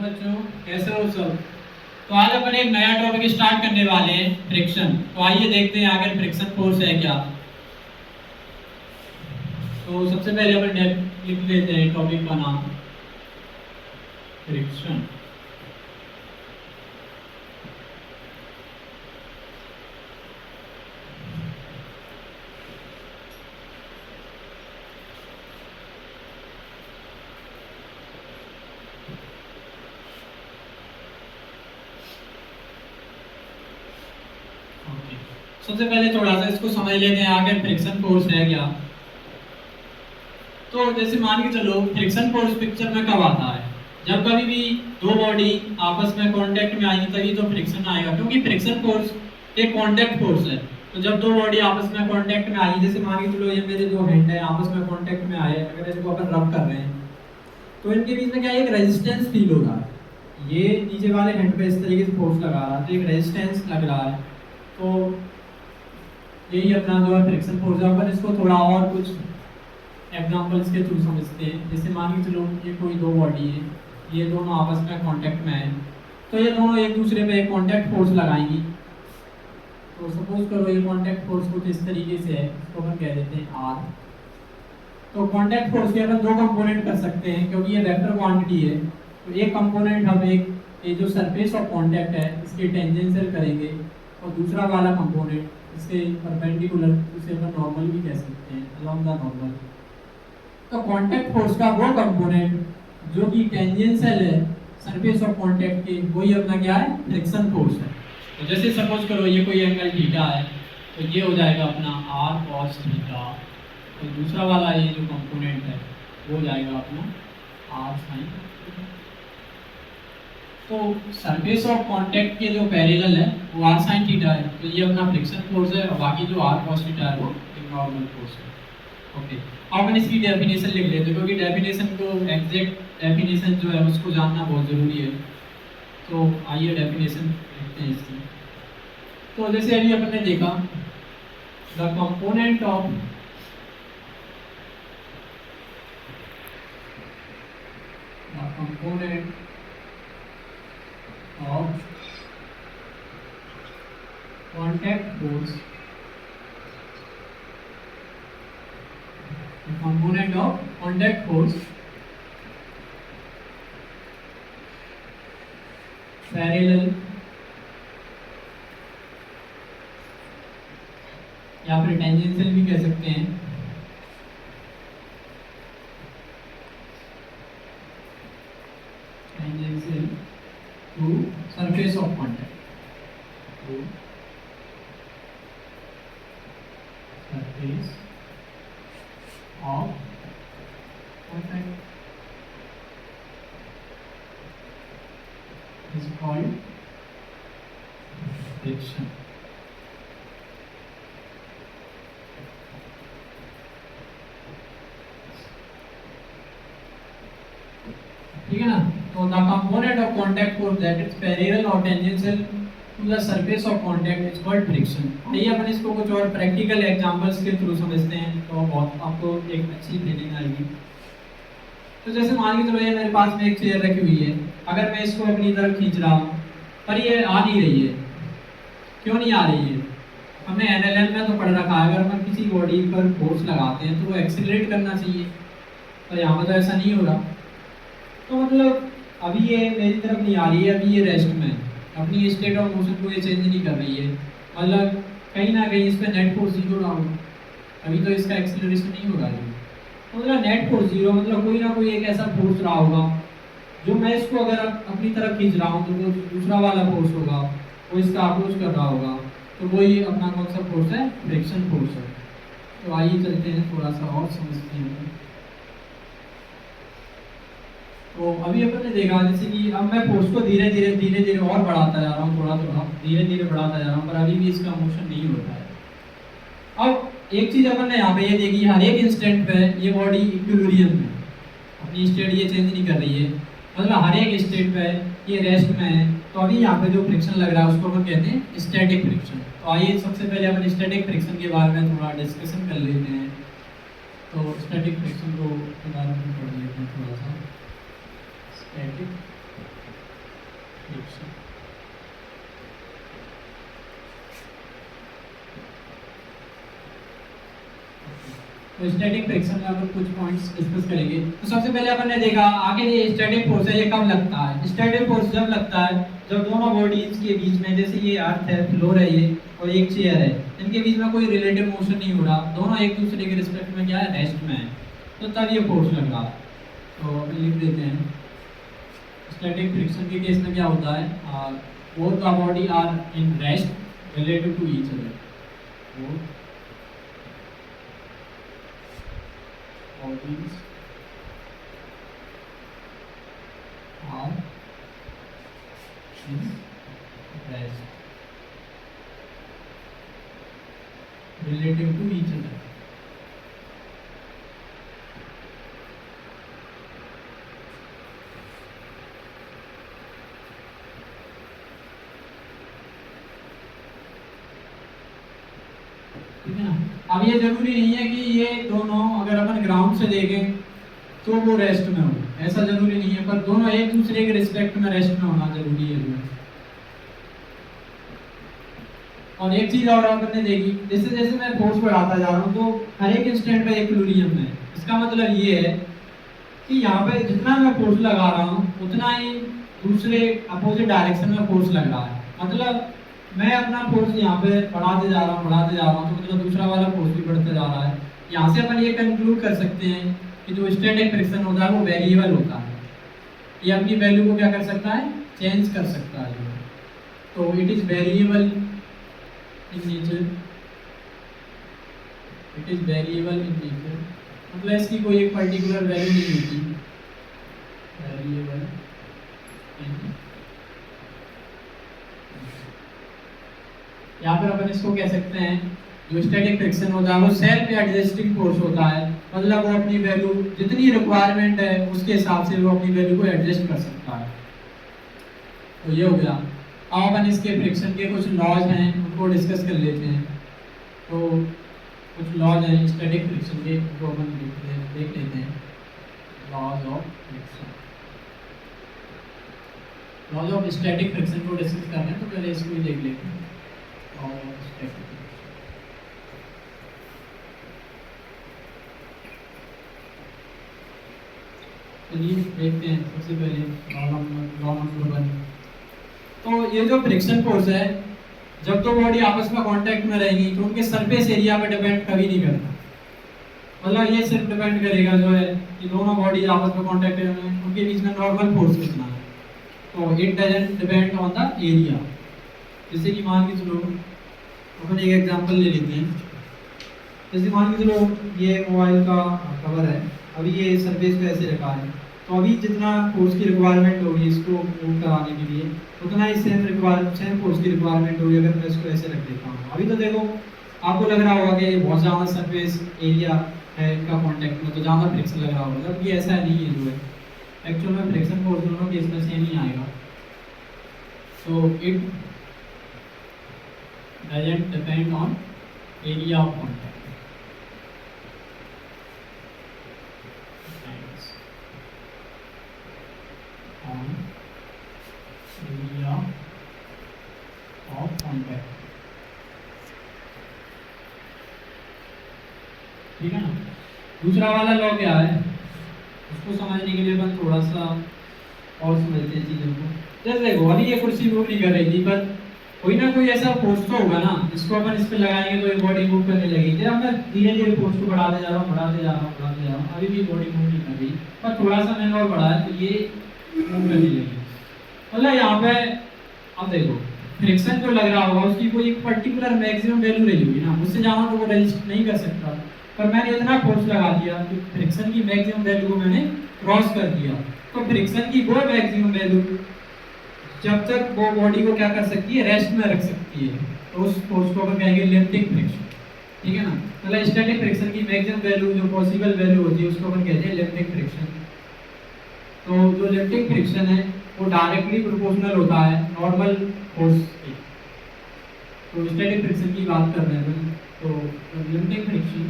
बच्चों कैसे हो सब। तो आज अपन एक नया टॉपिक स्टार्ट करने वाले हैं, फ्रिक्शन। तो आइए देखते हैं आखिर फ्रिक्शन फोर्स है क्या। तो सबसे पहले अपन लिख लेते हैं टॉपिक का नाम फ्रिक्शन। सबसे पहले थोड़ा सा इसको समझ लेते हैं आखिर फ्रिक्शन फोर्स है क्या। तो जैसे मान के चलो फ्रिक्शन फोर्स पिक्चर में कब आता है, जब कभी भी दो बॉडी आपस में कांटेक्ट में आएंगी तभी तो फ्रिक्शन आएगा, क्योंकि फ्रिक्शन फोर्स एक कांटेक्ट फोर्स है। तो जब दो बॉडी आपस में कांटेक्ट में आई, जैसे मान के चलो ये मेरे दो हैंड है आपस में कांटेक्ट में आए, अगर इनको अपन रब कर रहे हैं तो इनके बीच में क्या एक रेजिस्टेंस फील हो रहा है। ये नीचे वाले हैंड पे इस तरीके से फोर्स लगा रहा है तो एक रेजिस्टेंस लग रहा है। तो यही अपना जो है फ्रिक्शन फोर्स है। अपन इसको थोड़ा और कुछ एग्जांपल्स के थ्रू समझते हैं। जैसे मान के चलो ये कोई दो बॉडी है, ये दोनों आपस में कांटेक्ट में है, तो ये दोनों एक दूसरे पे एक कांटेक्ट फोर्स लगाएंगी। तो सपोज करो ये कांटेक्ट फोर्स कुछ इस तरीके से है, इसको अपन कह देते हैं आर। तो कांटेक्ट फोर्स के अपन दो कंपोनेंट कर सकते हैं, क्योंकि ये वेक्टर क्वांटिटी है। तो एक कंपोनेंट हम एक ये जो सरफेस ऑफ कांटेक्ट है इसके टेंजेंशियल करेंगे, और दूसरा वाला कंपोनेंट इसके परपेंडिकुलर, उसे अपन नॉर्मल भी कह सकते हैं, अलोंग द नॉर्मल। तो कांटेक्ट फोर्स का वो कंपोनेंट जो कि टेंजेंशियल है सरफेस ऑफ कांटेक्ट के, वही अपना क्या है, फ्रिक्शन फोर्स है। तो जैसे सपोज करो ये कोई एंगल थीटा है, तो ये हो जाएगा अपना आर कॉस थीटा, तो दूसरा वाला ये जो कंपोनेंट है वो हो जाएगा अपना आर साइन। तो सरफेस ऑफ कांटेक्ट के जो पैरेलल है वो आर साइन थीटा है, तो ये अपना फ्रिक्शन फोर्स है, और बाकी जो आर कॉस थीटा है वो एक नॉर्मल फोर्स है। ओके, अब अपन इसकी डेफिनेशन लिख लेते हैं, क्योंकि डेफिनेशन को एग्जैक्ट डेफिनेशन जो है उसको जानना बहुत ज़रूरी है। तो आइए डेफिनेशन लिखते हैं इसकी। तो जैसे अभी अपन ने देखा the component of contact force, the component of contact force parallel या फिर टेंजेंशियल भी कह सकते हैं, tangential to surface of contact, to surface of contact is called friction. ठीक है ना। तो the component of contact force that is parallel or tangential to the surface of contact is called friction. आइए अपन इसको कुछ और प्रैक्टिकल एग्जांपल्स के through समझते हैं, तो बहुत आपको एक अच्छी फीलिंग आएगी। तो जैसे मान के चलो ये मेरे पास में एक चेयर रखी हुई है, अगर मैं इसको अपनी तरफ खींच रहा हूँ पर ये आ नहीं रही है। क्यों नहीं आ रही है? हमने एनएलएम में तो पढ़ रखा है, अगर हम किसी बॉडी पर फोर्स लगाते हैं तो वो एक्सीलरेट करना चाहिए, तो यहाँ पर तो ऐसा नहीं हो रहा। तो मतलब अभी ये मेरी तरफ नहीं आ रही है, अभी ये रेस्ट में है, अपनी स्टेट ऑफ मोशन को ये चेंज नहीं कर रही है, मतलब कहीं ना कहीं इस पर नेट फोर्स जीरो रहा होगा, अभी तो इसका एक्सीलरेशन नहीं हो रहा है। तो मतलब नेट फोर्स जीरो, मतलब कोई ना कोई एक ऐसा फोर्स रहा होगा जो मैं इसको अगर अपनी तरफ खींच रहा हूँ तो वो दूसरा वाला फोर्स होगा, वो इसका अप्रोच कर रहा होगा, तो वही अपना कौन सा फोर्स है, फ्रिक्शन फोर्स है। तो आइए चलते हैं थोड़ा सा और समझते हैं। तो अभी अपन ने देखा जैसे कि अब मैं फोर्स को धीरे धीरे और बढ़ाता जा रहा हूँ, थोड़ा धीरे धीरे बढ़ाता जा रहा हूँ, पर अभी भी इसका मोशन नहीं होता है। अब एक चीज अपन ने यहाँ पे ये देखी, हर एक इंस्टेंट पे ये बॉडी इक्विलिब्रियम में अपनी स्टेट ये चेंज नहीं कर रही है, मतलब हर एक स्टेट पे ये रेस्ट में है। तो अभी यहाँ पे जो फ्रिक्शन लग रहा है उसको अपन कहते हैं स्टैटिक फ्रिक्शन। तो आइए सबसे पहले अपन स्टैटिक फ्रिक्शन के बारे में थोड़ा डिस्कशन कर लेते हैं। तो स्टैटिक फ्रिक्शन को के बारे में पढ़ लेते हैं थोड़ा सा। स्टैटिक तो स्टैटिक फ्रिक्शन में अपन कुछ पॉइंट्स डिस्कस करेंगे। तो सबसे पहले अपन ने देखा आगे ये स्टैटिक फोर्स है, ये कब लगता है? स्टैटिक फोर्स जब लगता है जब दोनों बॉडीज के बीच में, जैसे ये अर्थ है, फ्लोर है ये, और एक चेयर है, इनके बीच में कोई रिलेटिव मोशन नहीं हो रहा, दोनों एक दूसरे के रिस्पेक्ट में क्या है, रेस्ट में है, तो तब ये फोर्स लग रहा है। तो अपन लिख देते हैं स्टैटिक फ्रिक्शन के केस में क्या होता है, both the body are in rest relative to each other. Bodies are in rest relative to each other. ठीक है ना? अब ये जरूरी नहीं है कि ये दोनों, अगर अपन ग्राउंड से देखें तो वो रेस्ट में हो, ऐसा जरूरी नहीं है, पर दोनों एक दूसरे के रिस्पेक्ट में रेस्ट में होना जरूरी है। और एक चीज और अपन ने देखी, जैसे जैसे मैं फोर्स बढ़ाता जा रहा हूँ तो हर एक इंस्टेंट पे इक्विलिब्रियम है। इसका मतलब ये है कि यहाँ पे जितना मैं फोर्स लगा रहा हूँ उतना ही दूसरे अपोजिट डायरेक्शन में फोर्स लग रहा है। मतलब मैं अपना फोर्स यहाँ पे बढ़ाते जा रहा हूँ तो मतलब दूसरा वाला फोर्स भी बढ़ता जा रहा है। यहाँ से अपन ये कंक्लूड कर सकते हैं कि जो स्टैटिक फ्रिक्शन होता है वो वेरिएबल होता है, ये अपनी वैल्यू को क्या कर सकता है, चेंज कर सकता है। तो it is variable in nature, it is variable in nature, मतलब इसकी कोई एक पर्टिकुलर वैल्यू नहीं होती, वेरिएबल इन। यहाँ पर अपन इसको कह सकते हैं जो स्टैटिक फ्रिक्शन होता है वो सेल्फ एडजस्टिंग फोर्स होता है, मतलब वो अपनी वैल्यू जितनी रिक्वायरमेंट है उसके हिसाब से वो अपनी वैल्यू को एडजस्ट कर सकता है। तो ये हो गया। अब अपन इसके फ्रिक्शन के कुछ लॉज हैं उनको डिस्कस कर लेते हैं। तो कुछ लॉज हैं स्टैटिक फ्रिक्शन के, उनको अपन देख लेते हैं। Laws of friction, laws of static friction को डिस्कस कर रहे हैं तो पहले इसको ही देख लेते हैं। चलिए देखते हैं सबसे पहले लॉ नंबर 1। तो ये जो फ्रिक्शन फोर्स है, जब तो बॉडी आपस में कांटेक्ट में रहेगी तो उनके सरफेस एरिया पे डिपेंड कभी नहीं करता, मतलब ये सिर्फ डिपेंड करेगा जो है कि दोनों बॉडी आपस में कांटेक्ट में उनके बीच में नॉर्मल फोर्स कितना है। तो it doesn't depend on the area. जैसे कि मान के चलो अपन एक एग्जांपल ले लेते हैं, जैसे मान के चलो ये मोबाइल का कवर है, अभी ये सरफेस पे ऐसे रखा है, तो अभी जितना फोर्स की रिक्वायरमेंट होगी इसको मूव कराने के लिए उतना ही सेम फोर्स की रिक्वायरमेंट होगी अगर मैं इसको ऐसे रख देता हूँ। अभी तो देखो आपको लग रहा होगा कि बहुत ज़्यादा सरफेस एरिया है इनका कॉन्टेक्ट में, तो ज़्यादा फ्रिक्शन लग रहा होगा, जबकि ऐसा नहीं है। जो है एक्चुअल में फ्रिक्शन फोर्स दोनों केस में सेम ही आएगा। So it doesn't depend on area of contact. Depends on area of contact. ठीक है ना। दूसरा वाला लॉ क्या है, उसको समझने के लिए अपन थोड़ा सा और समझते हैं चीज़ों को। जैसे देखो अभी ये कुर्सी मूव नहीं कर रही थी, पर कोई ना कोई ऐसा फोर्स तो होगा ना, जिसको अपन इस पे लगाएंगे तो ये बॉडी मूव करने लगेगी। जब मैं धीरे धीरे फोर्स को बढ़ाते जा रहा हूँ, अभी भी बॉडी मूव नहीं कर रही, पर थोड़ा सा मैंने और बढ़ाया तो ये मूव करने लगी। मतलब यहाँ पे अब देखो फ्रिक्शन जो लग रहा होगा उसकी कोई एक पर्टिकुलर मैक्सिमम वैल्यू रही होगी ना, उससे ज़्यादा तो वो रेजिस्ट नहीं कर सकता, पर मैंने इतना फोर्स लगा दिया कि फ्रिक्शन की मैक्सिमम वैल्यू को मैंने क्रॉस कर दिया। तो फ्रिक्शन की वो मैक्सिमम वैल्यू जब तक वो बॉडी को क्या कर सकती है, रेस्ट में रख सकती है, तो उस फोर्स को अपन कहेंगे लिफ्टिंग फ्रिक्शन। ठीक है ना। मतलब स्टैटिक फ्रिक्शन की मैक्सिमम वैल्यू जो पॉसिबल वैल्यू होती है उसको अपन कहते हैं लिफ्टिंग फ्रिक्शन। तो जो लिफ्टिंग फ्रिक्शन है वो डायरेक्टली प्रोपोर्शनल होता है नॉर्मल फोर्स के। तो स्टैटिक फ्रिक्शन की बात कर रहे हैं तो लिफ्टिंग फ्रिक्शन,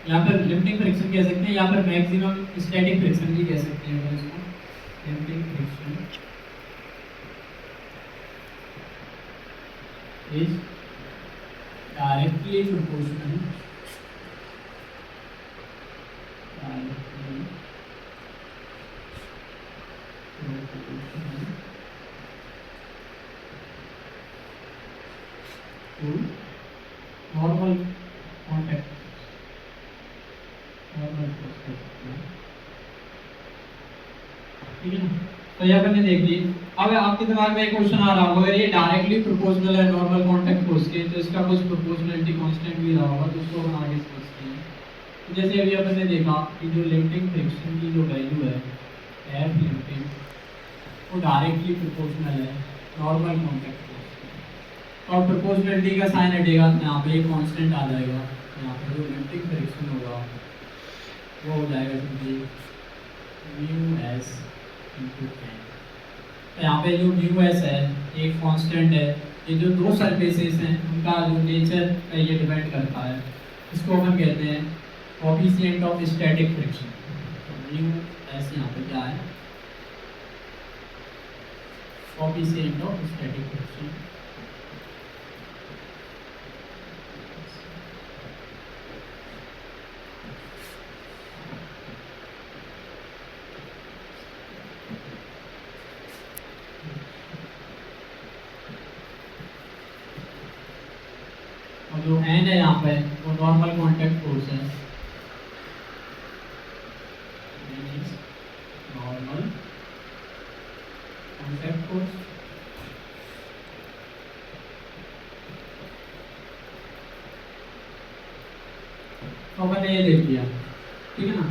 यहाँ पर लिफ्टिंग फ्रिक्शन कह सकते हैं, यहाँ पर मैक्सिमम स्टैटिक फ्रिक्शन भी कह सकते हैं इसको। Lifting friction is directly proportional to normal contact normal force, ठीक है ना। तो ये अपन ने देख ली। अब आपके दिमाग में एक क्वेश्चन आ रहा होगा, अगर ये डायरेक्टली प्रोपोर्शनल है नॉर्मल कांटेक्ट फोर्स के, तो इसका कुछ प्रोपोर्शनलिटी कांस्टेंट भी रहा होगा, तो उसको हम आगे समझते हैं। तो जैसे अभी अपन ने देखा कि जो लिमिटिंग फ्रिक्शन की जो वैल्यू है एफ लिमिटिंग, वो डायरेक्टली प्रोपोर्शनल है नॉर्मल कांटेक्ट फोर्स के। और प्रोपोर्शनलिटी का साइन हटेगा तो यहाँ पे एक कांस्टेंट आ जाएगा, यहाँ पे जो लिमिटिंग फ्रिक्शन होगा वो हो जाएगा simply mu S into N. तो यहाँ पे जो म्यू एस है एक कांस्टेंट है, ये जो दो सरफेसेस हैं उनका जो नेचर है ये डिपेंड करता है। इसको हम कहते हैं कोएफिशिएंट ऑफ स्टैटिक फ्रिक्शन। तो म्यू एस यहाँ पे क्या है, कोएफिशिएंट ऑफ स्टैटिक फ्रिक्शन। और जो एन है यहाँ पे वो नॉर्मल कांटेक्ट फोर्स है, नॉर्मल कांटेक्ट फोर्स। तो अपन ने ये देख लिया, ठीक है ना।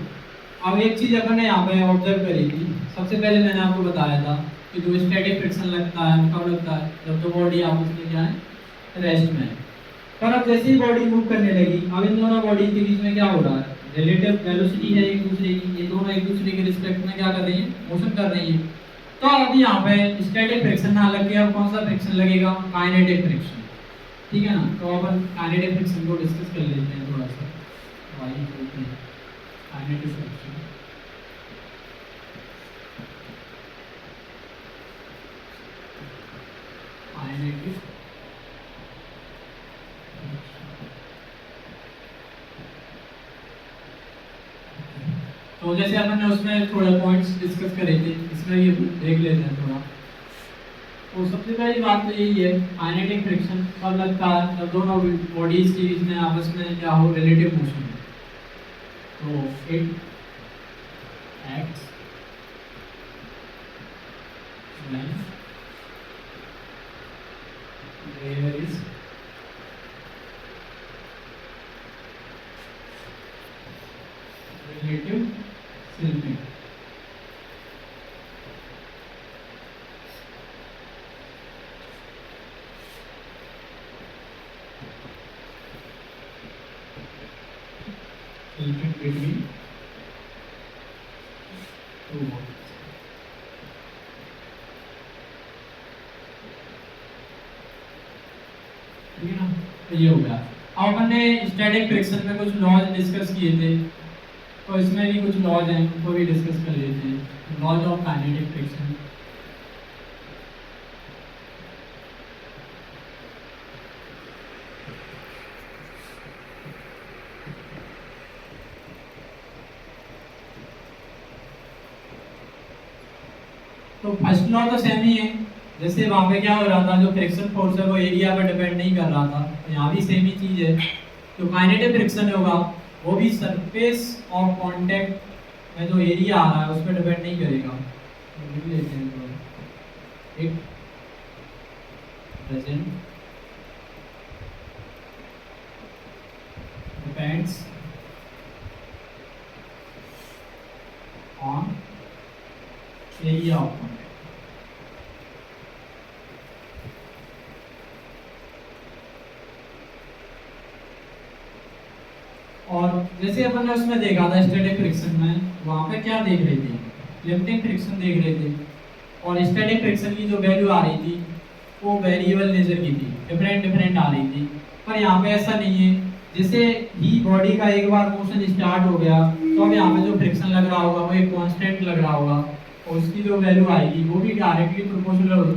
अब एक चीज अपन ने यहाँ पे ऑब्जर्व करी थी, सबसे पहले मैंने आपको बताया था कि जो स्टैटिक फ्रिक्शन लगता है कब लगता है, जब तो बॉडी आपस में क्या है रेस्ट में है। पर अब जैसे ही बॉडी मूव करने लगी, अब इन दोनों बॉडी के बीच में क्या हो रहा है, रिलेटिव वेलोसिटी है एक दूसरे की, ये दोनों एक दूसरे के रिस्पेक्ट में क्या कर रही है, मोशन कर रही है। तो अब यहाँ पे स्टैटिक फ्रिक्शन ना लग के अब कौन सा फ्रिक्शन लगेगा, काइनेटिक फ्रिक्शन, ठीक है ना। तो अपन काइनेटिक फ्रिक्शन को डिस्कस कर लेते हैं थोड़ा सा। काइनेटिक फ्रिक्शन, काइनेटिक तो जैसे अपन ने उसमें थोड़ा पॉइंट्स डिस्कस करे थे, इसमें ये देख लेते हैं थोड़ा। तो सबसे पहली बात तो यही है, काइनेटिक फ्रिक्शन कब लगता है, जब दोनों बॉडीज के बीच में आपस में क्या हो, रिलेटिव मोशन है। तो it acts when there is relative slipping. between two bodies, ठीक है ना। तो ये हो गया। अब अपन ने स्टैटिक फ्रिक्शन में कुछ लॉज डिस्कस किए थे, तो इसमें भी कुछ लॉज हैं उनको भी डिस्कस कर लेते हैं। लॉज ऑफ काइनेटिक फ्रिक्शन, तो फर्स्ट लॉ तो सेम ही है, जैसे वहां पे क्या हो रहा था, जो फ्रिक्शन फोर्स है वो एरिया पर डिपेंड नहीं कर रहा था, तो यहाँ भी सेम ही चीज है। जो काइनेटिक फ्रिक्शन होगा वो भी सरफेस और कांटेक्ट में जो एरिया आ रहा है उस पर डिपेंड नहीं करेगा। तो लिख लेते हैं तो it present depends on area of contact. और जैसे अपन ने उसमें देखा था स्टैटिक फ्रिक्शन में, वहां पे क्या देख रहे थे, लिमिटिंग फ्रिक्शन देख रहे थे, और स्टैटिक फ्रिक्शन की जो वैल्यू आ रही थी वो वेरिएबल नेचर की थी, डिफरेंट आ रही थी। पर यहाँ पे ऐसा नहीं है, जैसे ही बॉडी का एक बार मोशन स्टार्ट हो गया तो अब यहाँ पे जो फ्रिक्शन लग रहा होगा वो एक कांस्टेंट लग रहा होगा, और उसकी जो वैल्यू आएगी वो भी डायरेक्टली प्रोपोर्शनल